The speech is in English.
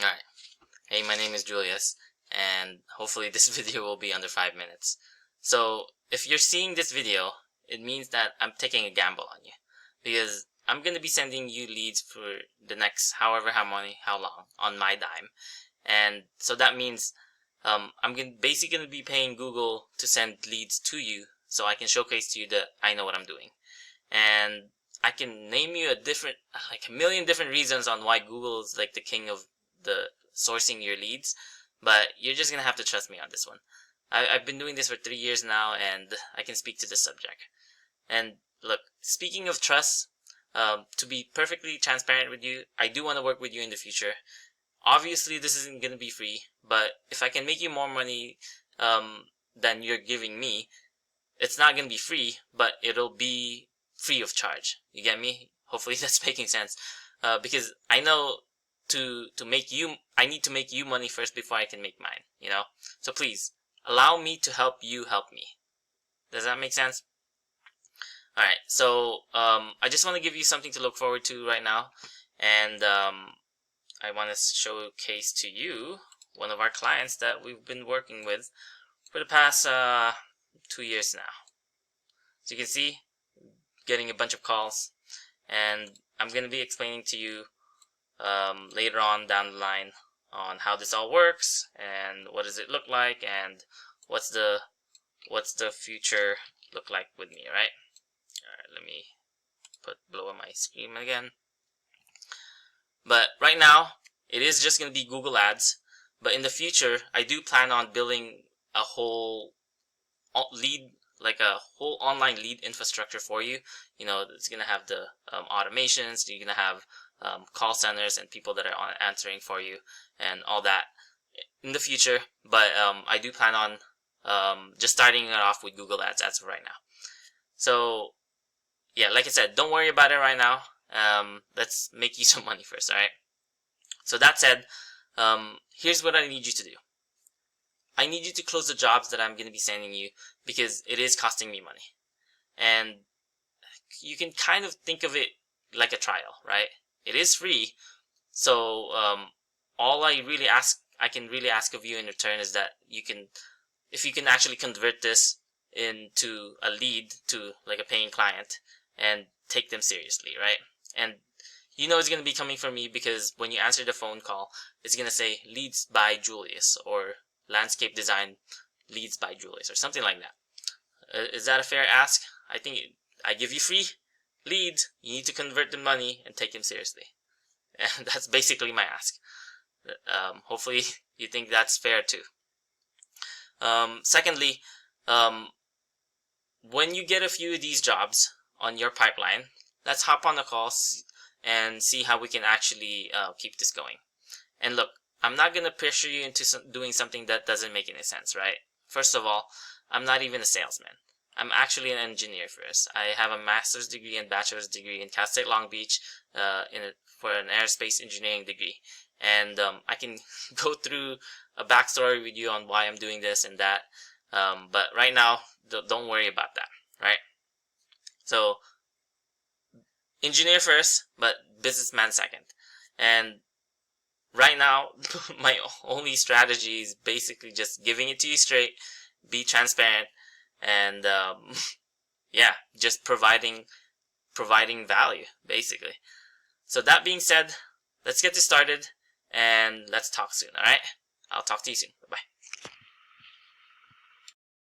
Alright, hey, my name is Julius, and hopefully this video will be under 5 minutes. So, if you're seeing this video, it means that I'm taking a gamble on you. Because I'm going to be sending you leads for the next how long, on my dime. And so that means I'm basically going to be paying Google to send leads to you so I can showcase to you that I know what I'm doing. And I can name you a million different reasons on why Google is like the king of the sourcing your leads, but you're just gonna have to trust me on this one. I've been doing this for 3 years now, and I can speak to this subject. And look, speaking of trust, to be perfectly transparent with you, I do want to work with you in the future. Obviously, this isn't gonna be free, but if I can make you more money than you're giving me, it's not gonna be free, but it'll be free of charge. You get me? Hopefully that's making sense. Because I know I need to make you money first before I can make mine, you know? So please, allow me to help you help me. Does that make sense? Alright, so I just want to give you something to look forward to right now. And I want to showcase to you one of our clients that we've been working with for the past 2 years now. So you can see, getting a bunch of calls, and I'm going to be explaining to you later on down the line on how this all works and what does it look like and what's the future look like with me, right? Alright, let me blow up my screen again. But right now, it is just going to be Google Ads. But in the future, I do plan on building a whole whole online lead infrastructure for you. You know, it's going to have the automations. You're going to have call centers and people that are answering for you and all that in the future. But I do plan on just starting it off with Google Ads as of right now. So yeah, like I said, don't worry about it right now. Let's make you some money first, alright? So that said, here's what I need you to do. I need you to close the jobs that I'm going to be sending you because it is costing me money. And you can kind of think of it like a trial, right? It is free. So all I can really ask of you in return is that if you can actually convert this into a lead to like a paying client and take them seriously, right? And you know it's going to be coming from me because when you answer the phone call, it's going to say leads by Julius or landscape design leads by Julius or something like that. Is that a fair ask? I think I give you free leads. You need to convert the money and take them seriously. And that's basically my ask. Hopefully you think that's fair too. Secondly, when you get a few of these jobs on your pipeline, let's hop on the call and see how we can actually keep this going. And look, I'm not going to pressure you into doing something that doesn't make any sense, right? First of all, I'm not even a salesman. I'm actually an engineer first. I have a master's degree and bachelor's degree in Cal State Long Beach for an aerospace engineering degree. And I can go through a backstory with you on why I'm doing this and that. But right now, don't worry about that, right? So, engineer first, but businessman second. And right now, my only strategy is basically just giving it to you straight, be transparent, and yeah, just providing value, basically. So that being said, let's get this started, and let's talk soon, alright? I'll talk to you soon. Bye-bye.